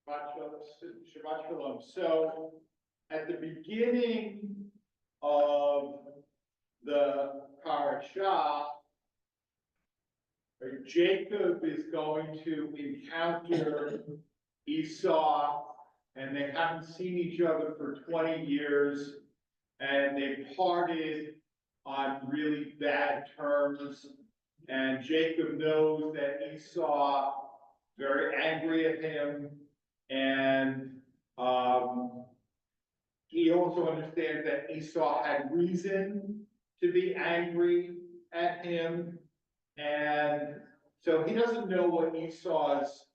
Shabbat Shalom. So, at the beginning of the Parashat, Jacob is going to encounter Esau, and they haven't seen each other for 20 years, and they parted on really bad terms. And Jacob knows that Esau is very angry at him, and he also understands that Esau had reason to be angry at him, and so he doesn't know what Esau's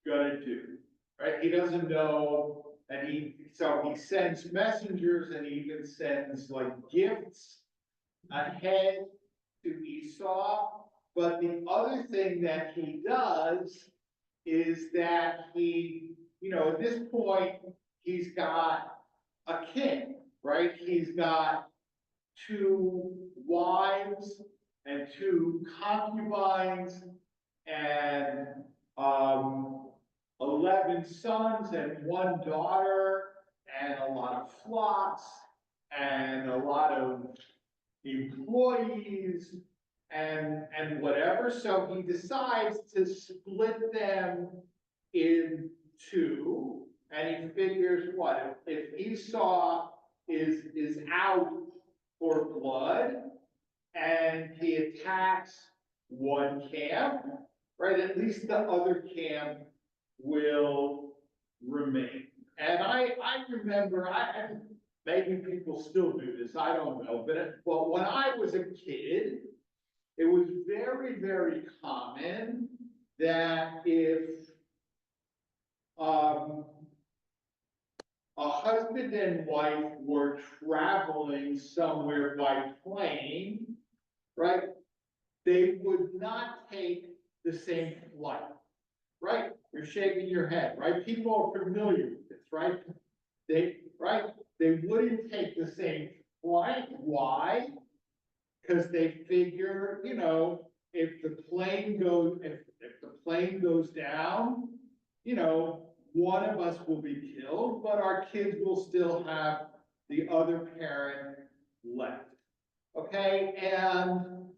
gonna do, right? He doesn't know, and so he sends messengers, and he even sends like gifts ahead to Esau. But the other thing that he does is that he, at this point, he's got a king, right? He's got 2 wives and 2 concubines and 11 sons and 1 daughter and a lot of flocks and a lot of employees and whatever. So he decides to split them in 2, and he figures what if Esau is out for blood and he attacks one camp, right? At least the other camp will remain. And I remember, and maybe people still do this, I don't know, but when I was a kid, it was very, very common that if a husband and wife were traveling somewhere by plane, right, they would not take the same flight, right? You're shaking your head, right? People are familiar with this, right? They wouldn't take the same flight. Why? Because they figure, if the plane goes down, one of us will be killed, but our kids will still have the other parent left. Okay, and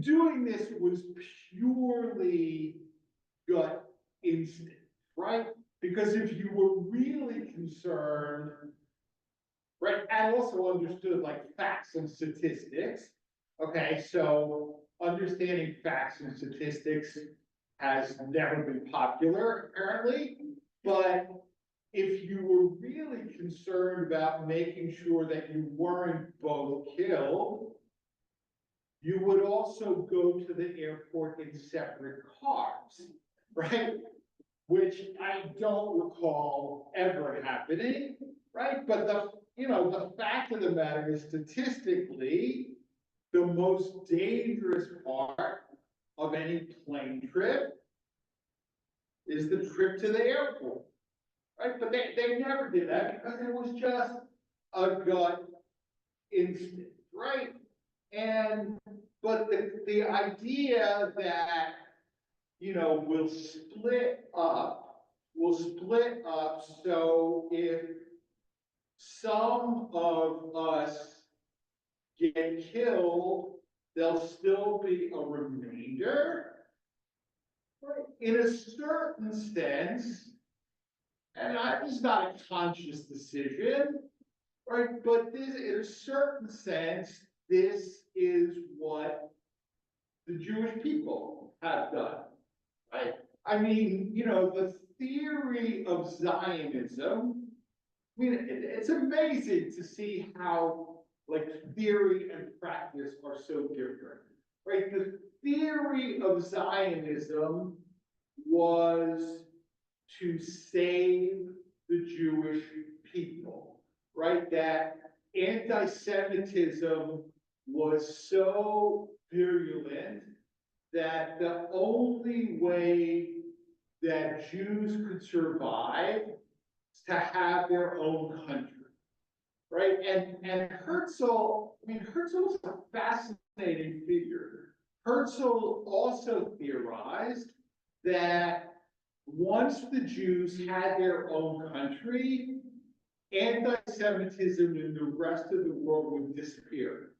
doing this was purely gut instinct, right? Because if you were really concerned, right, and also understood like facts and statistics, okay, so understanding facts and statistics has never been popular, apparently, but if you were really concerned about making sure that you weren't both killed, you would also go to the airport in separate cars, right? Which I don't recall ever happening, right? But the fact of the matter is, statistically, the most dangerous part of any plane trip is the trip to the airport, right? But they never did that because it was just a gut instinct, right? But the idea that, we'll split up so if some of us get killed, there'll still be a remainder, right? In a certain sense, and it's not a conscious decision, right? But this, in a certain sense, this is what the Jewish people have done, right? I mean, the theory of Zionism, it's amazing to see how, like, theory and practice are so different, right? The theory of Zionism was to save the Jewish people, right? That anti-Semitism was so virulent that the only way that Jews could survive is to have their own country, right? And Herzl, Herzl was a fascinating figure. Herzl also theorized that once the Jews had their own country, anti-Semitism in the rest of the world would disappear.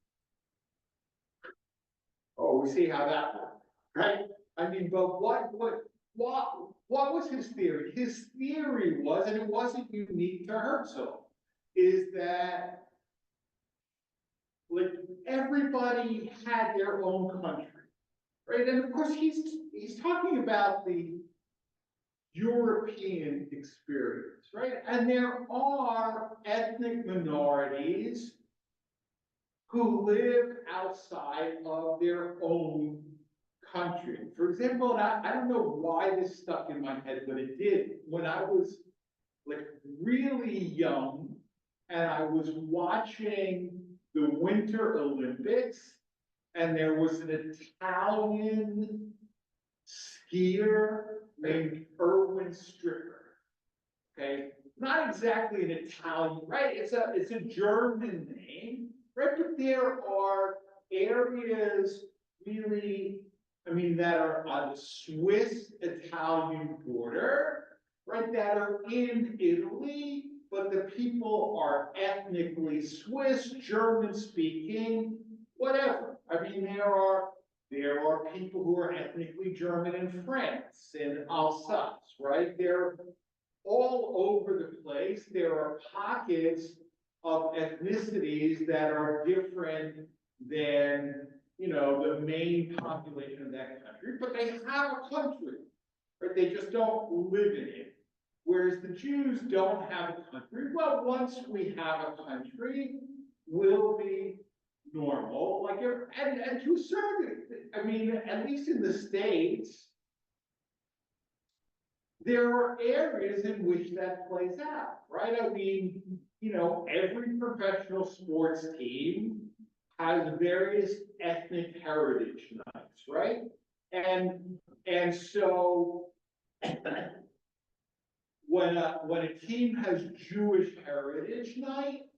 Oh, we see how that worked, right? I mean, but what was his theory? His theory was, and it wasn't unique to Herzl, is that like everybody had their own country, right? And of course, he's talking about the European experience, right? And there are ethnic minorities who live outside of their own country. For example, and I don't know why this stuck in my head, but it did. When I was like really young and I was watching the Winter Olympics, and there was an Italian skier named Erwin Stricker. Okay, not exactly an Italian, right? It's a German name, right? But there are areas really, I mean, that are on the Swiss-Italian border, right? That are in Italy, but the people are ethnically Swiss, German-speaking, whatever. I mean, there are people who are ethnically German in France, in Alsace, right? They're all over the place. There are pockets of ethnicities that are different than, you know, the main population of that country, but they have a country, right? They just don't live in it. Whereas the Jews don't have a country. Well, once we have a country, we'll be normal. Like, and to a certain, I mean, at least in the States, there are areas in which that plays out, right? I mean, you know, every professional sports team has various ethnic heritage nights, right? And so when a team has Jewish heritage night,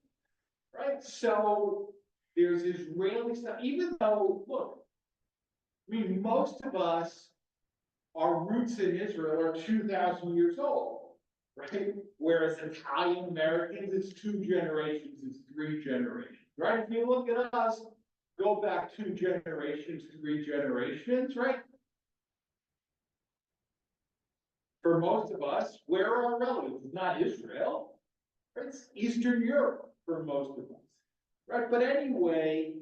right? So there's Israeli stuff, even though, look, I mean, most of us, our roots in Israel are 2,000 years old, right? Whereas Italian Americans, it's 2 generations, it's 3 generations, right? If you look at us, go back 2 generations, 3 generations, right? For most of us, where are our relatives? It's not Israel, right? It's Eastern Europe for most of us, right? But anyway,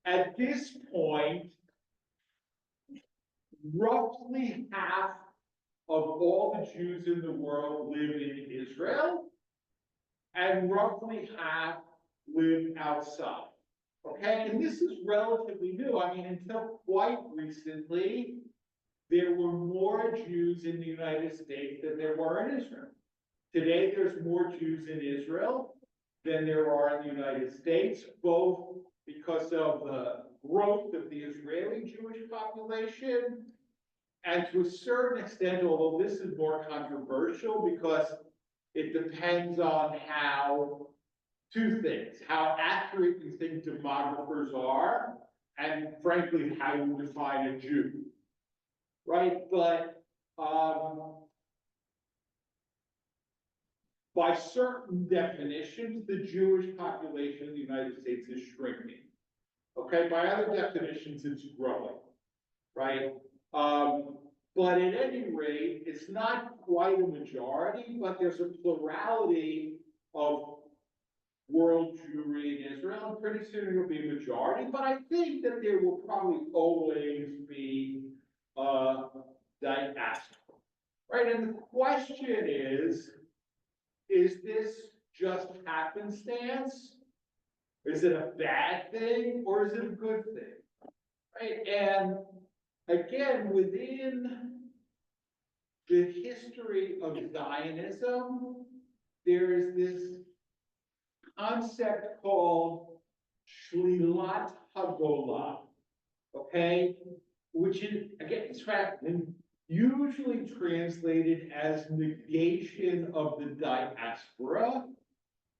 at this point, roughly half of all the Jews in the world live in Israel, and roughly half live outside. Okay, and this is relatively new. I mean, until quite recently, there were more Jews in the United States than there were in Israel. Today, there's more Jews in Israel than there are in the United States, both because of the growth of the Israeli Jewish population, and to a certain extent, although this is more controversial because it depends on how, 2 things, how accurate you think demographers are, and frankly, how you define a Jew, right? But by certain definitions, the Jewish population in the United States is shrinking. Okay, by other definitions, it's growing, right? But at any rate, it's not quite a majority, but there's a plurality of world Jewry in Israel, and pretty soon it'll be a majority. But I think that there will probably always be diaspora, right? And the question is this just happenstance? Is it a bad thing or is it a good thing? Right? And again, within the history of Zionism, there is this concept called Shlilat Hagolah, okay? Which is, again, it's usually translated as negation of the diaspora,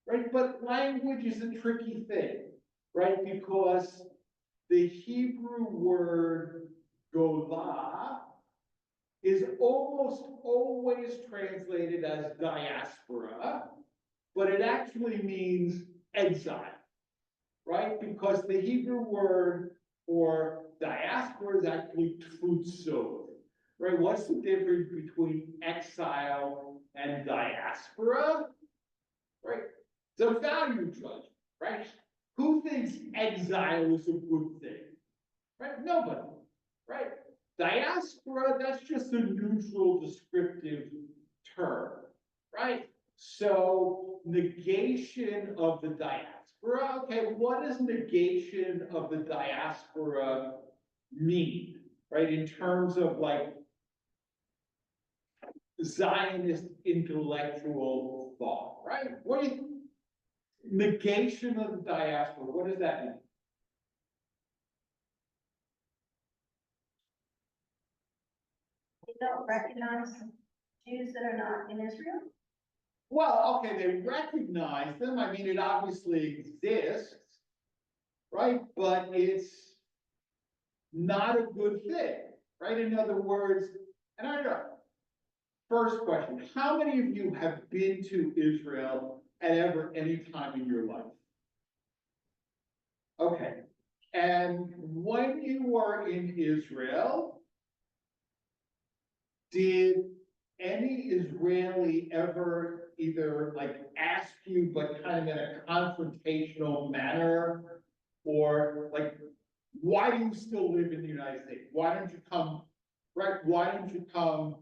right? But language is a tricky thing, right? Because the Hebrew word golah is almost always translated as diaspora, but it actually means exile, right? Because the Hebrew word for diaspora is actually tfutzot, right? What's the difference between exile and diaspora, right? It's a value judgment, right? Who thinks exile is a good thing, right? Nobody, right? Diaspora, that's just a neutral descriptive term, right? So negation of the diaspora, okay, what does negation of the diaspora mean, right? In terms of like Zionist intellectual thought, right? What do you, negation of the diaspora, what does that mean? They don't recognize Jews that are not in Israel? Well, okay, they recognize them. I mean, it obviously exists, right? But it's not a good thing, right? In other words, and I don't know. First question, how many of you have been to Israel at any time in your life? Okay. And when you were in Israel, did any Israeli ever either like ask you, but kind of in a confrontational manner, or like, why do you still live in the United States? Why don't you come, right? Why don't you come?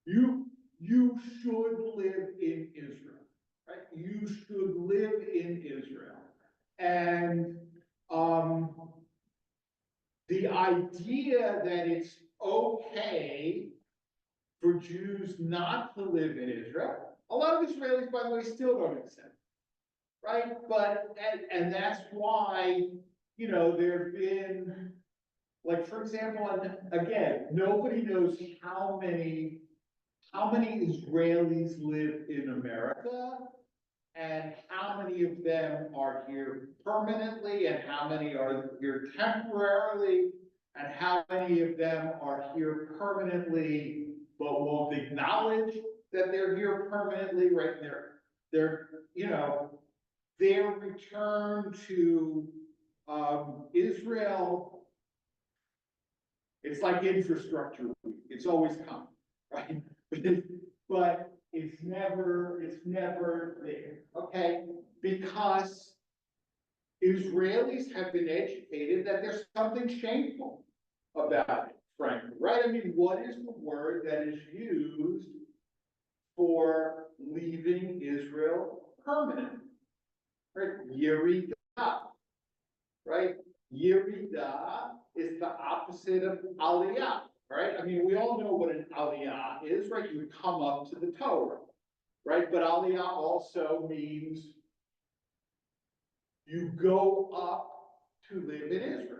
You should live in Israel, right? You should live in Israel. And the idea that it's okay for Jews not to live in Israel, a lot of Israelis, by the way, still don't accept, right? But, and that's why, you know, there have been, like, for example, and again, nobody knows how many Israelis live in America, and how many of them are here permanently, and how many are here temporarily, and how many of them are here permanently but won't acknowledge that they're here permanently, right? They're you know, their return to Israel, it's like infrastructure week. It's always coming, right? But it's never there, okay? Because Israelis have been educated that there's something shameful about it, frankly, right? I mean, what is the word that is used for leaving Israel permanently? Right? Yerida, right? Yerida is the opposite of aliyah, right? I mean, we all know what an aliyah is, right? You come up to the Torah, right? But aliyah also means you go up to live in Israel.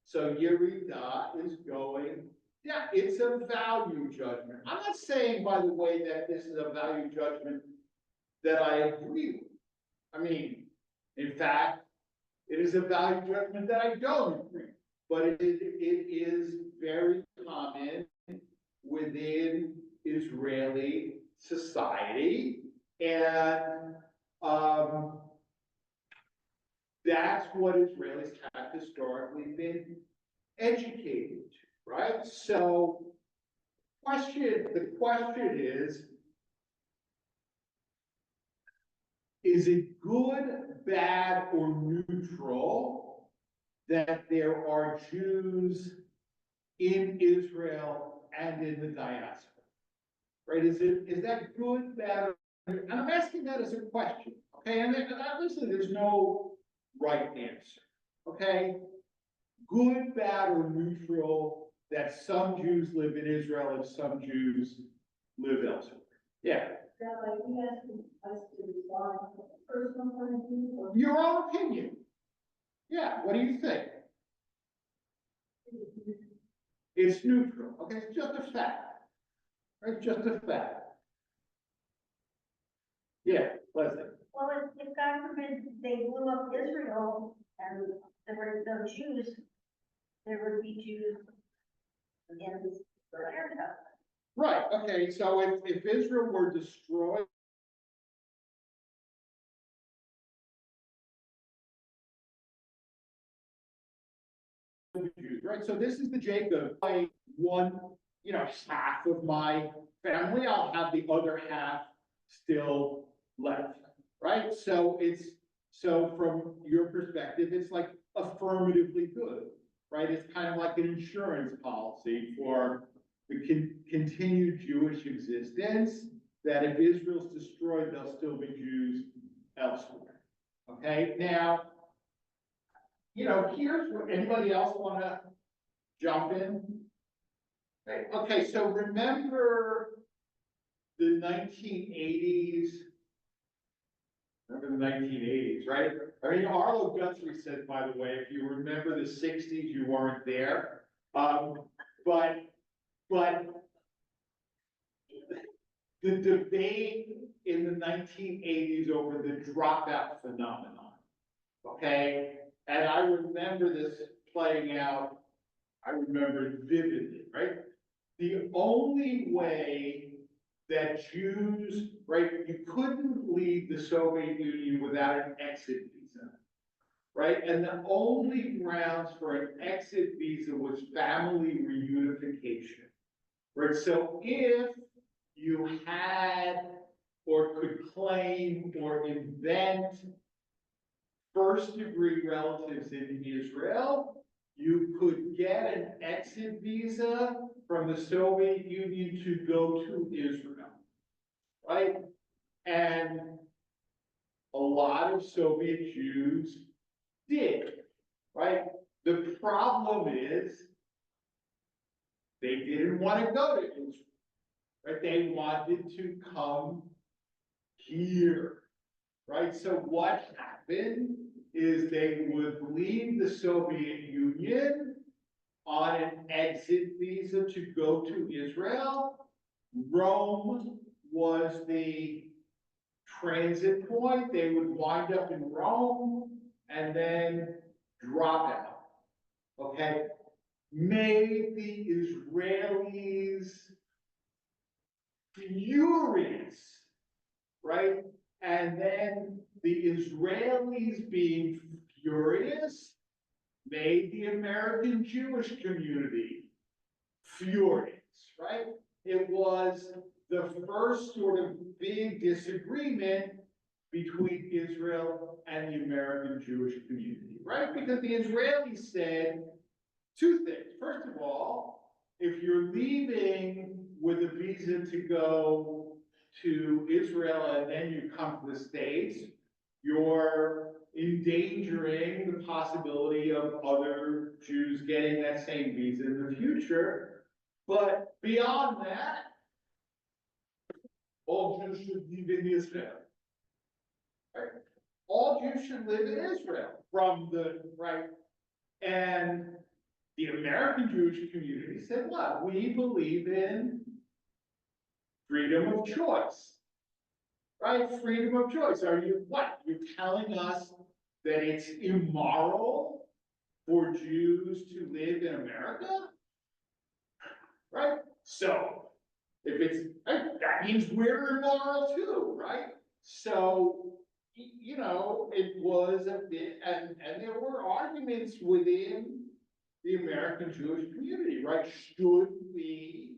So Yerida is going, yeah, it's a value judgment. I'm not saying, by the way, that this is a value judgment that I agree with. I mean, in fact, it is a value judgment that I don't agree with. But it is very common within Israeli society, and that's what Israelis have historically been educated to, right? So the question is it good, bad, or neutral that there are Jews in Israel and in the diaspora, right? Is that good, bad, and I'm asking that as a question, okay? And obviously there's no right answer, okay? Good, bad, or neutral that some Jews live in Israel and some Jews live elsewhere. Yeah. Rabbi, you asked us to respond to a personal point of view or? Your own opinion. Yeah, what do you think? It's neutral, okay, it's just a fact, right, just a fact. Yeah, Leslie. Well, if God forbid they blew up Israel and there were no Jews, there would be Jews in America. Right, okay, so if Israel were destroyed. Jews, right, so this is the Jacob, like one, half of my family, I'll have the other half still left, right? So from your perspective, it's like affirmatively good, right? It's kind of like an insurance policy for the continued Jewish existence, that if Israel's destroyed, there'll still be Jews elsewhere. Okay, now, here's what, anybody else wanna jump in? Okay, so remember the 1980s. Remember the 1980s, right? I mean, Arlo Guthrie said, by the way, if you remember the 60s, you weren't there. But the debate in the 1980s over the dropout phenomenon, okay? And I remember this playing out, I remember it vividly, right? The only way that Jews, right, you couldn't leave the Soviet Union without an exit visa, right? And the only grounds for an exit visa was family reunification, right? So if you had or could claim or invent first-degree relatives in Israel, you could get an exit visa from the Soviet Union to go to Israel, right? And a lot of Soviet Jews did, right? The problem is they didn't want to go to Israel, right? They wanted to come here, right? So what happened is they would leave the Soviet Union on an exit visa to go to Israel. Rome was the transit point. They would wind up in Rome and then drop out. Okay? Made the Israelis furious, right? And then the Israelis being furious made the American Jewish community furious, right? It was the first sort of big disagreement between Israel and the American Jewish community, right? Because the Israelis said two things. First of all, if you're leaving with a visa to go to Israel and then you come to the States, you're endangering the possibility of other Jews getting that same visa in the future. But beyond that, all Jews should live in Israel. Right? All Jews should live in Israel from the right. And the American Jewish community said, what? We believe in freedom of choice. Right? Freedom of choice. Are you what? You're telling us that it's immoral for Jews to live in America? Right? So, if it's, that means we're immoral too, right? So, it was a bit, and there were arguments within the American Jewish community, right? Should we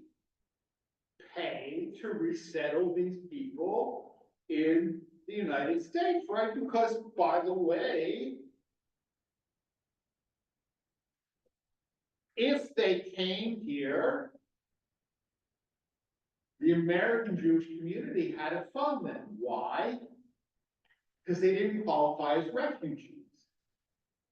pay to resettle these people in the United States, right? Because, by the way, if they came here, the American Jewish community had to fund them. Why? Because they didn't qualify as refugees,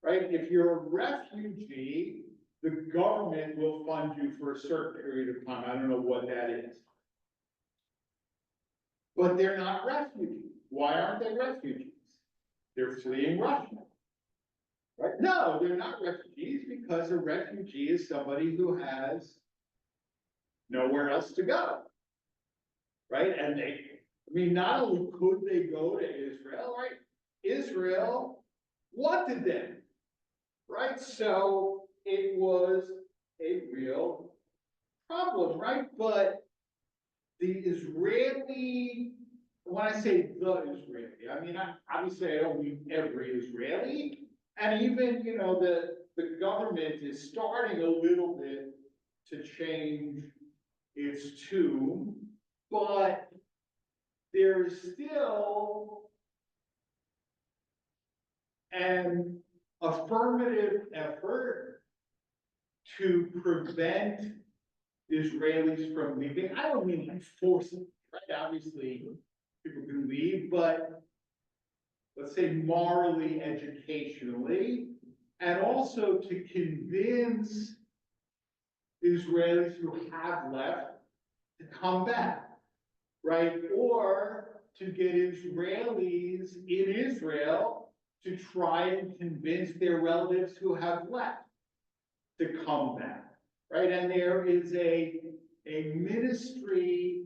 right? If you're a refugee, the government will fund you for a certain period of time. I don't know what that is. But they're not refugees. Why aren't they refugees? They're fleeing Russia. Right? No, they're not refugees because a refugee is somebody who has nowhere else to go. Right? And not only could they go to Israel, right? Israel wanted them. Right? So it was a real problem, right? But the Israeli, when I say the Israeli, I mean, obviously I don't mean every Israeli. And even, the government is starting a little bit to change its tune, but there's still an affirmative effort to prevent Israelis from leaving. I don't mean like forcing, right? Obviously, people can leave, but let's say morally, educationally, and also to convince Israelis who have left to come back, right? Or to get Israelis in Israel to try and convince their relatives who have left to come back, right? And there is a ministry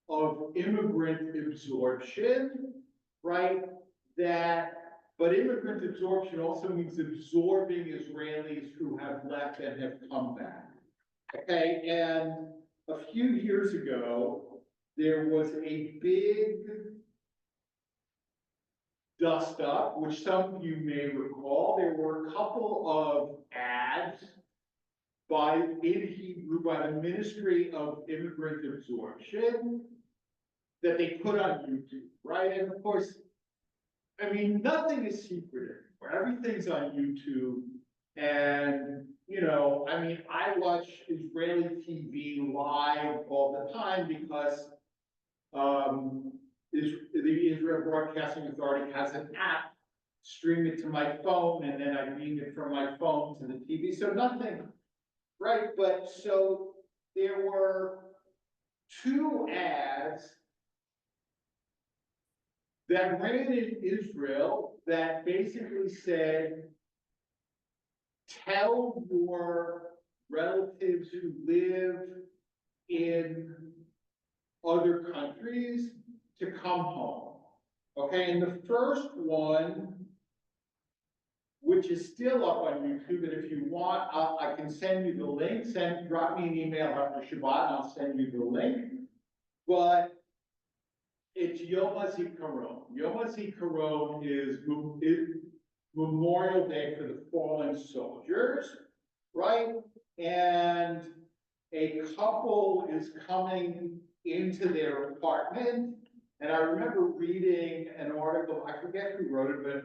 of immigrant absorption, right? But immigrant absorption also means absorbing Israelis who have left and have come back. Okay, and a few years ago, there was a big dust up, which some of you may recall. There were a couple of ads in Hebrew by the Ministry of Immigrant Absorption that they put on YouTube, right? And of course, I mean, nothing is secret anymore. Everything's on YouTube. And, I mean, I watch Israeli TV live all the time because the Israel Broadcasting Authority has an app, stream it to my phone, and then I beam it from my phone to the TV. So nothing, right? But so there were 2 ads that ran in Israel that basically said, tell your relatives who live in other countries to come home. Okay, and the first one, which is still up on YouTube, and if you want, I can send you the link. Drop me an email after Shabbat, and I'll send you the link. But it's Yom HaZikaron. Yom HaZikaron is Memorial Day for the fallen soldiers, right? And a couple is coming into their apartment, and I remember reading an article, I forget who wrote it, but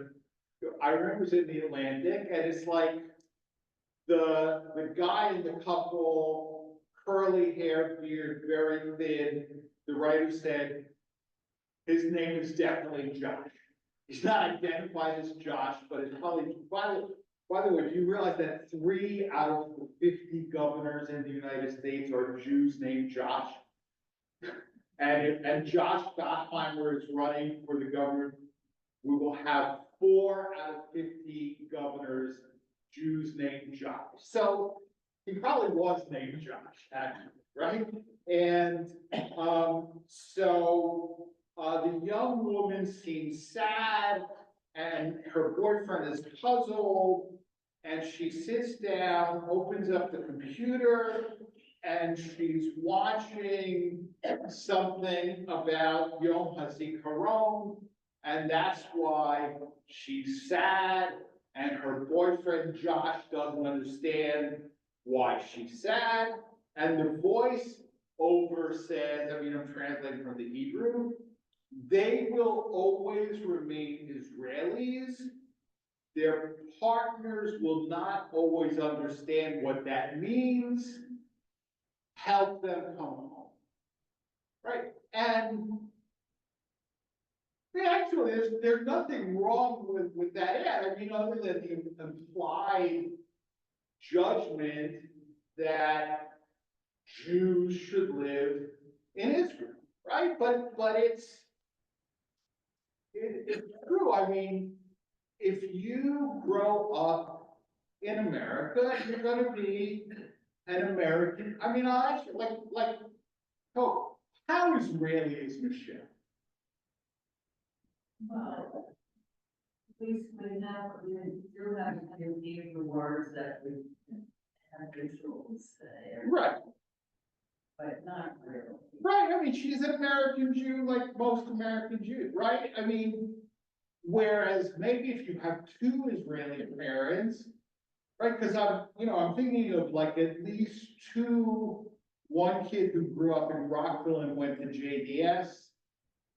I remember it was in the Atlantic, and it's like the guy in the couple, curly hair, beard, very thin, the writer said, his name is definitely Josh. He's not identified as Josh, but it's probably, by the way, do you realize that 3 out of the 50 governors in the United States are Jews named Josh? And Josh Gottheimer is running for the governor. We will have 4 out of 50 governors, Jews named Josh. So he probably was named Josh, actually, right? And the young woman seems sad, and her boyfriend is puzzled, and she sits down, opens up the computer, and she's watching something about Yom HaZikaron, and that's why she's sad, and her boyfriend Josh doesn't understand why she's sad, and the voice over says, I mean, I'm translating from the Hebrew, they will always remain Israelis. Their partners will not always understand what that means. Help them come home, right? And actually, there's nothing wrong with that ad. I mean, other than the implied judgment that Jews should live in Israel, right? But it's true. I mean, if you grow up in America, you're going to be an American. I mean, I'll ask you, how Israeli is Michelle? Well, we do have to use the words that we have visuals. Right. I mean, she's an American Jew like most American Jews, right? I mean, whereas maybe if you have two Israeli parents, right? Because I'm thinking of like at least one kid who grew up in Rockville and went to JDS,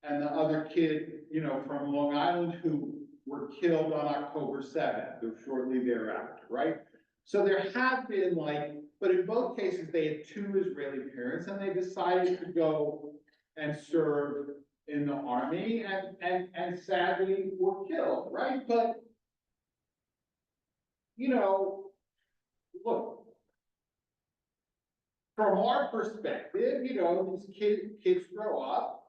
and the other kid, from Long Island who were killed on October 7th or shortly thereafter, right? So there have been but in both cases, they had two Israeli parents and they decided to go and serve in the army and sadly were killed, right? But, look, from our perspective, these kids grow up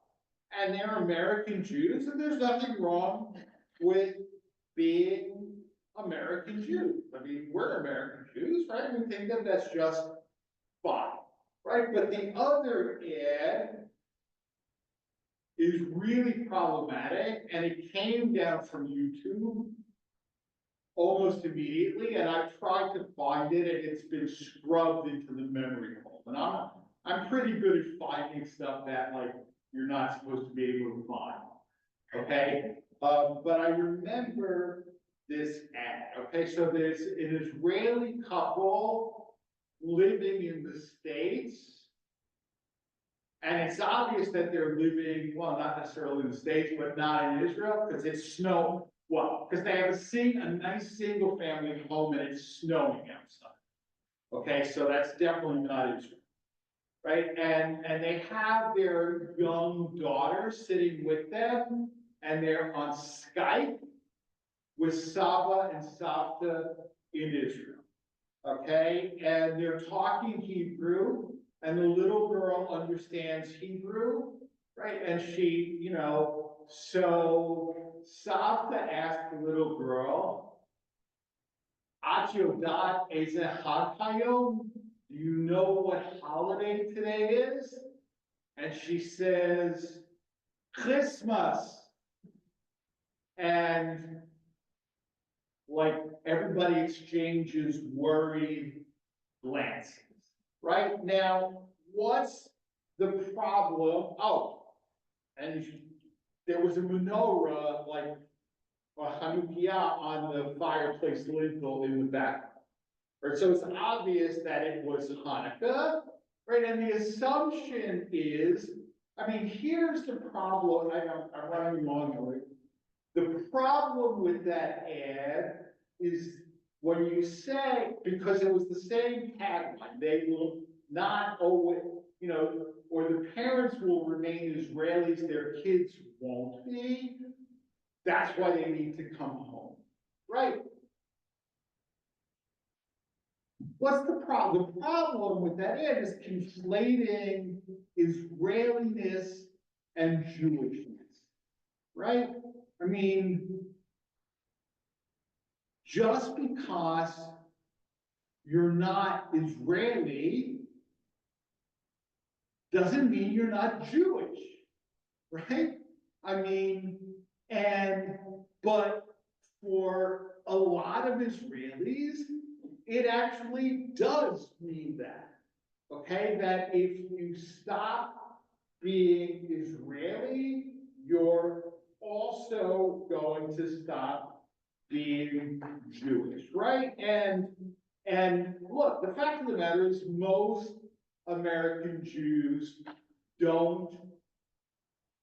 and they're American Jews, and there's nothing wrong with being American Jews. I mean, we're American Jews, right? We think that that's just fine, right? But the other ad is really problematic, and it came down from YouTube almost immediately, and I tried to find it, and it's been scrubbed into the memory hole. And I'm pretty good at finding stuff that you're not supposed to be able to find. Okay, but I remember this ad. Okay, so there's an Israeli couple living in the States, and it's obvious that they're living, well, not necessarily in the States, but not in Israel, because it's snowing. Well, because they have a nice single family home and it's snowing outside. Okay, so that's definitely not Israel. Right, and they have their young daughter sitting with them, and they're on Skype with Saba and Savta in Israel. Okay, and they're talking Hebrew, and the little girl understands Hebrew, right? And she, so Savta asked the little girl, "At yodat eze chag hayom?" Do you know what holiday today is? And she says, Christmas. And everybody exchanges worried glances. Right now, what's the problem? Oh, and there was a menorah, a Hanukkah on the fireplace lintel in the background. Right, so it's obvious that it was Hanukkah, right? And the assumption is, here's the problem. I'm running long away. The problem with that ad is when you say, because it was the same tagline, they will not always, or the parents will remain Israelis, their kids won't be. That's why they need to come home, right? What's the problem? The problem with that ad is conflating Israeliness and Jewishness, right? Just because you're not Israeli doesn't mean you're not Jewish, right? But for a lot of Israelis, it actually does mean that, okay? That if you stop being Israeli, you're also going to stop being Jewish, right? And look, the fact of the matter is most American Jews don't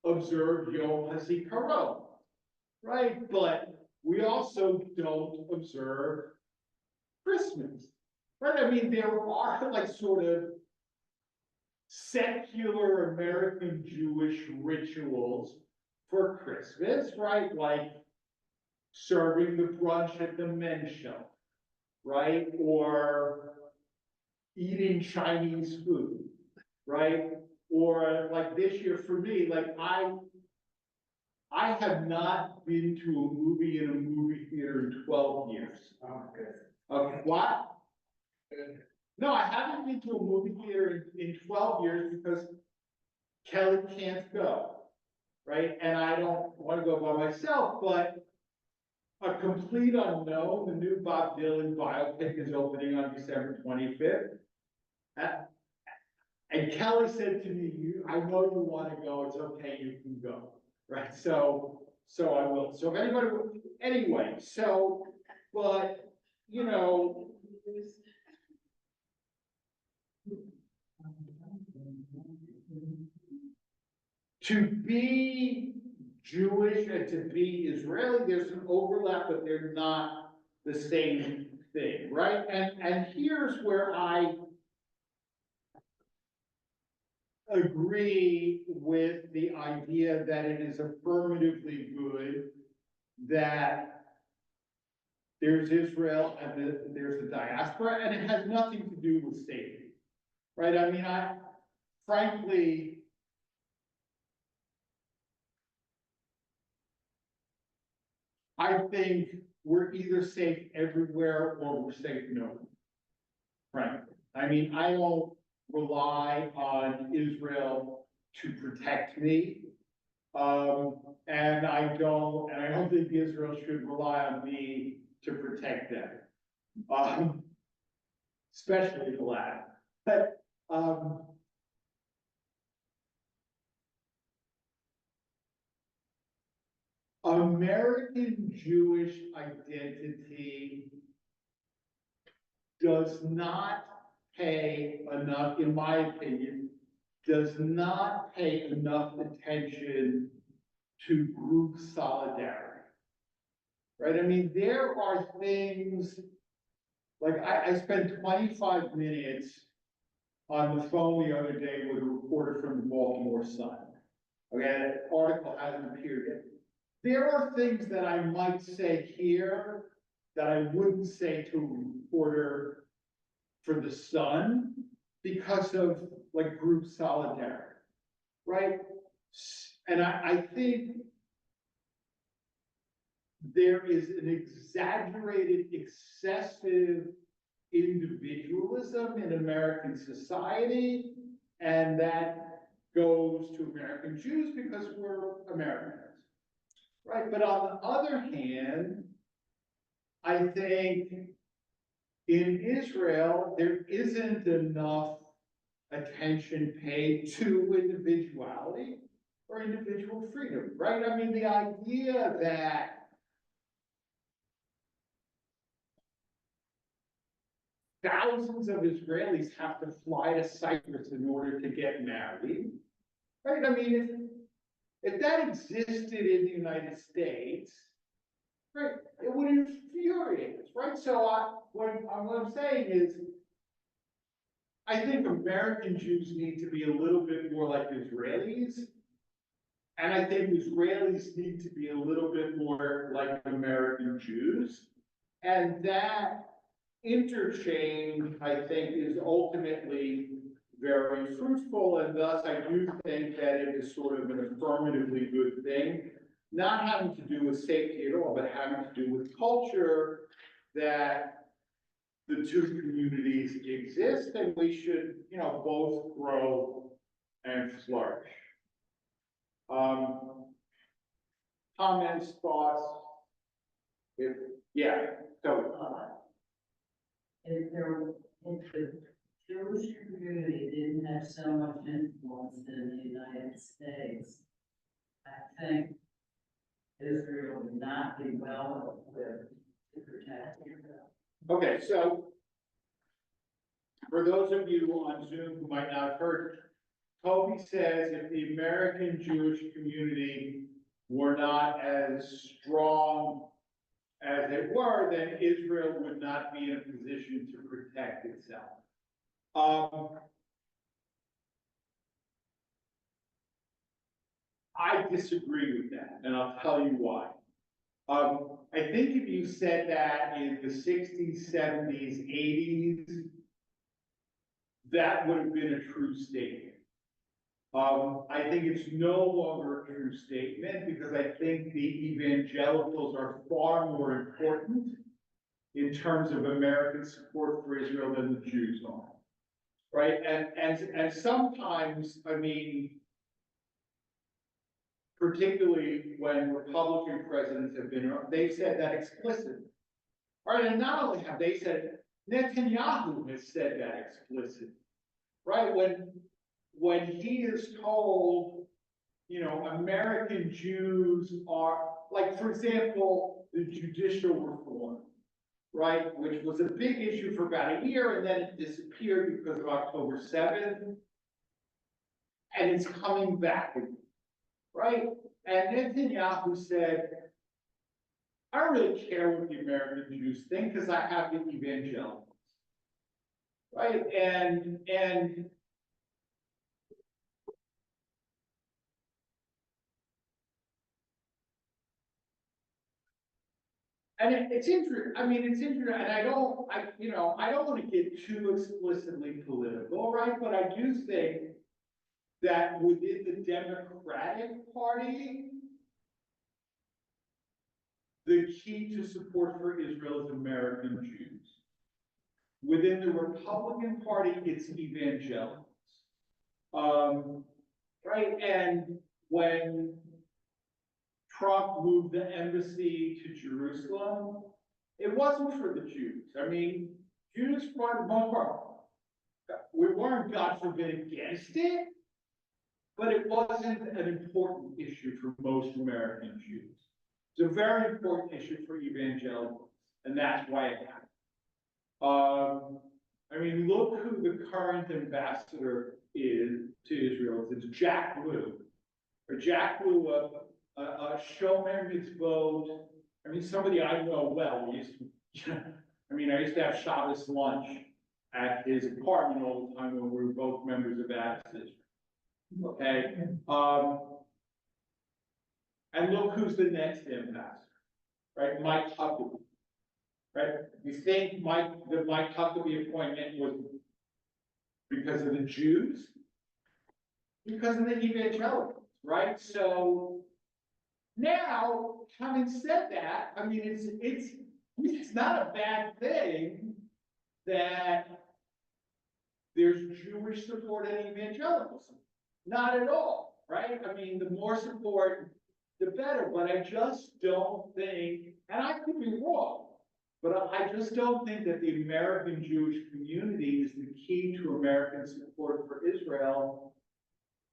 observe Yom HaZikaron, right? But we also don't observe Christmas, right? There are sort of secular American Jewish rituals for Christmas, right? Like serving the brunch at the men's shelf, right? Or eating Chinese food, right? Or this year for me, I have not been to a movie in a movie theater in 12 years. Oh, good. Okay, what? No, I haven't been to a movie theater in 12 years because Kelly can't go, right? And I don't want to go by myself, but A Complete Unknown, the new Bob Dylan biopic, is opening on December 25th. And Kelly said to me, I know you wanna go, it's okay, you can go, right? So I will, so if anybody, anyway, so, but, you know, to be Jewish and to be Israeli, there's an overlap, but they're not the same thing, right? And here's where I agree with the idea that it is affirmatively good that there's Israel and there's the diaspora, and it has nothing to do with safety, right? I mean, frankly, I think we're either safe everywhere or we're safe nowhere, frankly. I mean, I don't rely on Israel to protect me. And I don't think Israel should rely on me to protect them. Especially the latter. But, American Jewish identity does not pay enough, in my opinion, does not pay enough attention to group solidarity, right? I mean, there are things, like I spent 25 minutes on the phone the other day with a reporter from the Baltimore Sun. Okay, that article hasn't appeared yet. There are things that I might say here that I wouldn't say to a reporter for the Sun because of like group solidarity, right? And I think there is an exaggerated, excessive individualism in American society, and that goes to American Jews because we're Americans, right? But on the other hand, I think in Israel, there isn't enough attention paid to individuality or individual freedom, right? I mean, the idea that thousands of Israelis have to fly to Cyprus in order to get married, right? I mean, if that existed in the United States, right, it would infuriate us, right? So what I'm saying is, I think American Jews need to be a little bit more like Israelis. And I think Israelis need to be a little bit more like American Jews. And that interchange, I think, is ultimately very fruitful. And thus, I do think that it is sort of an affirmatively good thing, not having to do with safety at all, but having to do with culture, that the two communities exist and we should, you know, both grow and flourish. Comments, thoughts? Yeah, so. If the Jewish community didn't have so much influence in the United States, I think Israel would not be well equipped to protect itself. Okay, so for those of you on Zoom who might not have heard, Toby says if the American Jewish community were not as strong as it were, then Israel would not be in a position to protect itself. I disagree with that, and I'll tell you why. I think if you said that in the 60s, 70s, 80s, that would have been a true statement. I think it's no longer a true statement because I think the evangelicals are far more important in terms of American support for Israel than the Jews are, right? And sometimes, I mean, particularly when Republican presidents have been, they've said that explicitly. All right, and not only have they said it, Netanyahu has said that explicitly, right? when he is told, you know, American Jews are, like, for example, the judicial reform, right? Which was a big issue for about a year, and then it disappeared because of October 7th. And it's coming back, right? And Netanyahu said, I don't really care what the American Jews think, because I have the evangelicals. Right, and it's interesting, I mean, it's interesting, and I don't want to get too explicitly political, right? But I do think that within the Democratic Party, the key to support for Israel is American Jews. Within the Republican Party, it's evangelicals. Right, and when Trump moved the embassy to Jerusalem, it wasn't for the Jews. I mean, Jews, for the most part, we weren't, God forbid, against it, but it wasn't an important issue for most American Jews. It's a very important issue for evangelicals, and that's why it happened. I mean, look who the current ambassador is to Israel. It's Jack Lew. Or Jack Lew, a Shomer Mitzvot. I mean, somebody I know well. We used to, I mean, I used to have Shabbos lunch at his apartment all the time when we were both members of Addis. Okay? And look who's the next ambassador, right? Mike Huckabee. Right? You think the Mike Huckabee appointment was because of the Jews? Because of the evangelicals, right? So now, having said that, I mean, it's not a bad thing that there's Jewish support in evangelicals. Not at all, right? I mean, the more support, the better, but I just don't think, and I could be wrong, but I just don't think that the American Jewish community is the key to American support for Israel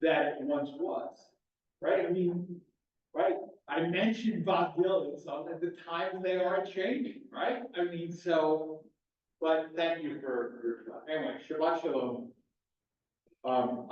that it once was, right? I mean, right? I mentioned Bob Dylan, so at the times they are changing, right? I mean, so, but thank you for your time. Anyway, Shabbat Shalom. Oh.